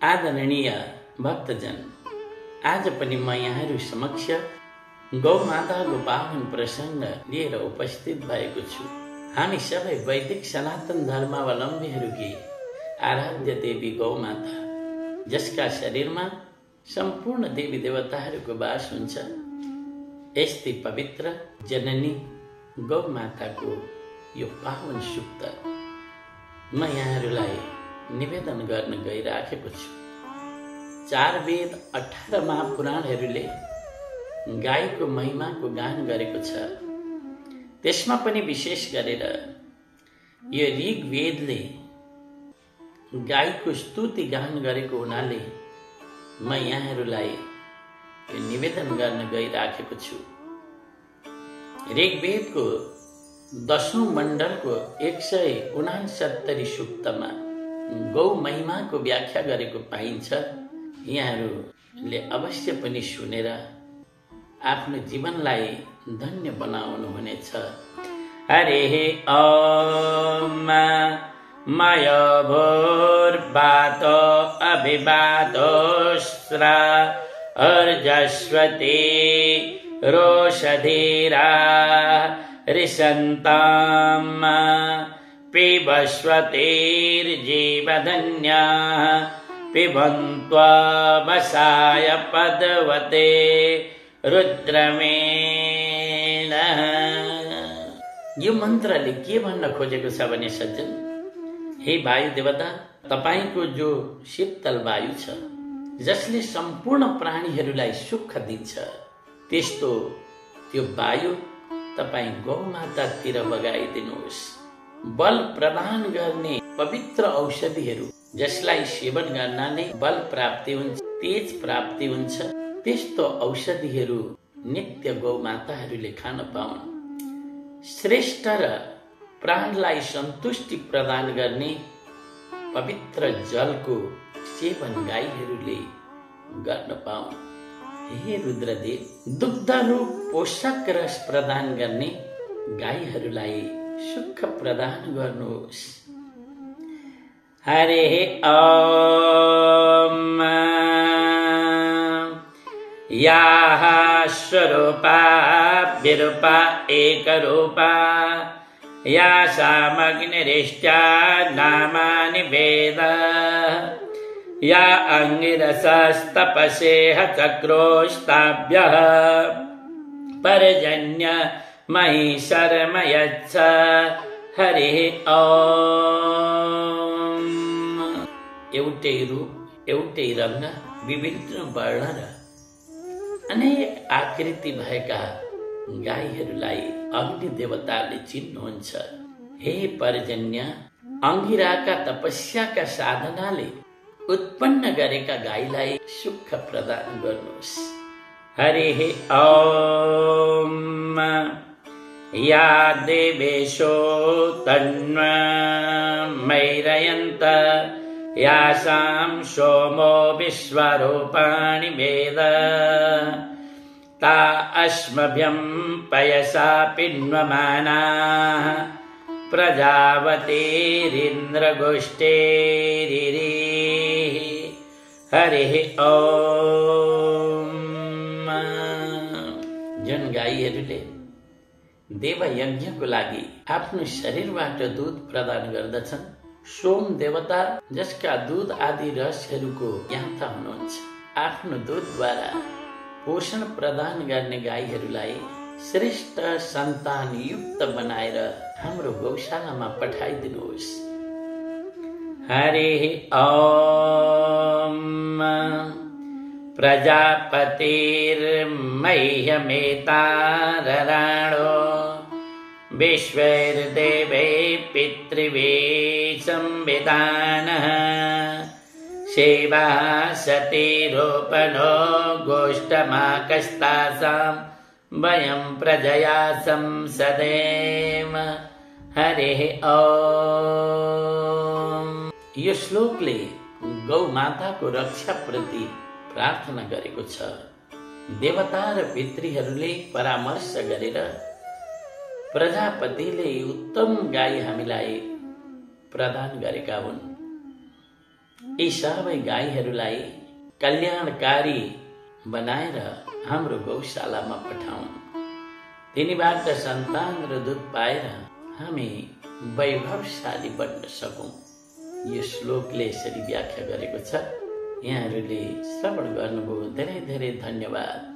आदरणीय भक्तजन, आज पनि म यहाँहरू समक्ष गौमाताको पावन प्रसङ्ग लिएर उपस्थित भएको छु। हामी सबै वैदिक सनातन धर्मावलम्बीहरूकी आराध्य देवी गौमाता, जसका शरीरमा सम्पूर्ण देवी देवताहरूको वास हुन्छ, यस्तै पवित्र जननी गौमाताको यो पावन सुक्त म यहाँहरूलाई निवेदन गर्न गइराखेको छु। 4 वेद 18 महापुराणहरूले गाईको महिमाको गान गरेको छ। त्यसमा पनि विशेष गरेर यो ऋग वेदले गाईको स्तुति गान गरेको हुनाले म यहाँहरूलाई यो निवेदन गर्न गइराखेको छु। ऋग्वेदको 10औं मण्डलको 169 सूक्तमा गौ महिमाको व्याख्या गरेको पाइन्छ। यहाँहरूले अवश्य पनि सुनेर आफ्नो जीवनलाई धन्य बनाउनु हुनेछ। हरे ओम मय भूर्वातो अभिवादोस्रा अर्जस्वती रोषधीरा ऋषन्ताम् पिबस्वतीर्जीवधन्या पिबन्त्ववसाय पदवते रुद्रमेण। यो मन्त्रले के भन्न खोजेको छ भने सज्जन, हे वायु देवता, तपाईको जो शीतल वायु छ, जसले सम्पूर्ण प्राणीहरूलाई सुख दिन्छ, त्यस्तो त्यो वायु तपाई गौमातातिर बगाइदिनुहोस्। बल प्रदान गर्ने पवित्र औषधिहरू, जसलाई सेवन गर्नाले बल प्राप्ति हुन्छ, तेज प्राप्ति हुन्छ, त्यस्तो औषधिहरू नित्य गौमाताहरूले खान पाउन्। श्रेष्ठ र प्राणलाई सन्तुष्टि प्रदान गर्ने पवित्र जलको सेवन गाईहरूले गर्न पाउन्। हे रुद्रदेव, दुग्धरूप पोषक रस प्रदान गर्ने गाईहरूलाई सुख प्रदान गर्नुहोस्। हरे ओम याः स्वरूपा विरूपा एकरूपा यासामग्निरिष्ट्या नामानि वेद या अंगिरसस्तपसेह चक्रोस्ताभ्यः पर्जन्य मयि शर्मयच्छ। हरि ओम। एउटै रूप, एउटै रंग, विभिन्न वर्ण र अनेक आकृति भएका गाईहरूलाई अग्नि देवताले चिन्नुहुन्छ। हे पर्जन्य, अंगिराका तपस्याका साधनाले उत्पन्न गरेका गाईलाई सुख प्रदान गर्नुहोस्। हरि ओम या देवेशो तन्वमैरयन्त यासां सोमो विश्वरूपाणि वेद ता अस्मभ्यं पयसा पिन्वमानाः प्रजावतीरिन्द्रगोष्ठेरिः। हरि ओम। जुन गाईहरूले देवयज्ञको लागि आफ्नो शरीरबाट दूध प्रदान गर्दछन्, सोम देवता, जसका दूध आदि रसहरूको ज्ञाता हुनुहुन्छ, आफ्नो दूधद्वारा पोषण प्रदान गर्ने गाईहरूलाई श्रेष्ठ सन्तान युक्त बनाएर हाम्रो गौशालामा पठाइदिनुहोस्। हरि ओम प्रजापतिर्मह्यमेतारराणो विश्वैर्देवै पितृवे संविधानः सेवा सतीरोपणो गोष्ठमाकस्तासां वयं प्रजया संसदेम। हरि ओम। यो श्लोकले गौ माताको रक्षा प्रति प्रार्थना गरेको छ। देवता र पितृहरूले परामर्श गरेर प्रजापतिले उत्तम गाई हामीलाई प्रदान गरेका हुन्। यी सबै गाईहरूलाई कल्याणकारी बनाएर हाम्रो गौशालामा पठाउन्। तिनीबाट सन्तान र दुध पाएर हामी वैभवशाली बन्न सकौं। यो श्लोकले यसरी व्याख्या गरेको छ। यहाँहरूले श्रवण गर्नुभयो, धेरै धेरै धन्यवाद।